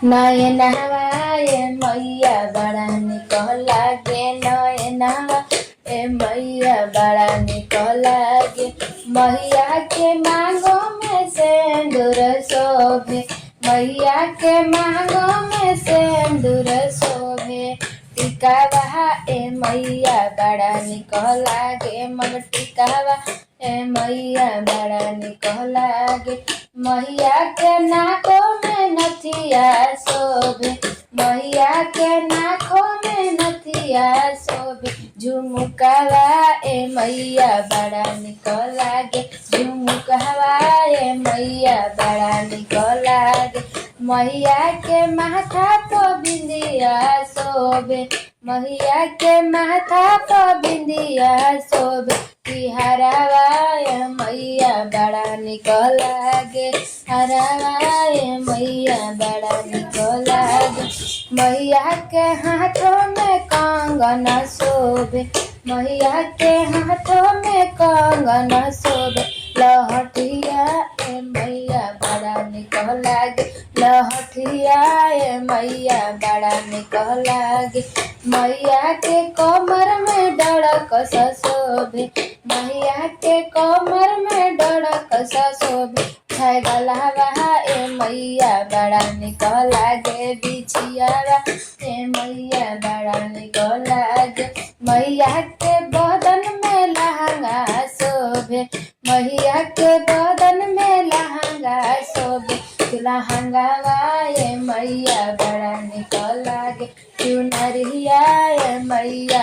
नयनवा ए मैया बड़ा निकल लागे नयनवा ए मैया बड़ा निकल लागे मैया के मांगो में सिंदूर शोभे मैया के मांगो में सिंदूर शोभे टिकावा ए मैया बड़ा निकल लागे मग टिकावा ए मैया बड़ा निकल लागे मैया के नाकों में नथिया शोभे मैया के नाकों में नथिया शोभे झुमकावा ए मैया बड़ा निकल लागे झुमकावा ए मैया बड़ा निकल लागे मैया के माथा पर बिंदिया शोभे मैया के माथा पर बिंदिया शोभे हरावा ए मैया बड़ा निकल लागे हरावा ए मैया बड़ा निकल लागे मैया के हाथों में कंगन शोभे मैया के हाथों में कंगन शोभे लहठिया ए मैया बड़ा निकल लागे लहठिया ए मैया बड़ा निकल लागे मैया के कमर में डड़क शोभे मैया के कमर में डड़क शोभे है गलावा ए मैया बड़ा निकल लागे बिछियावा ए मैया बड़ा निकल लागे मैया के बदन में लहंगा शोभे मैया के बदन में लहंगा शोभे लहंगावा ए मैया बड़ा निकल लागे चुनरिया ए मैया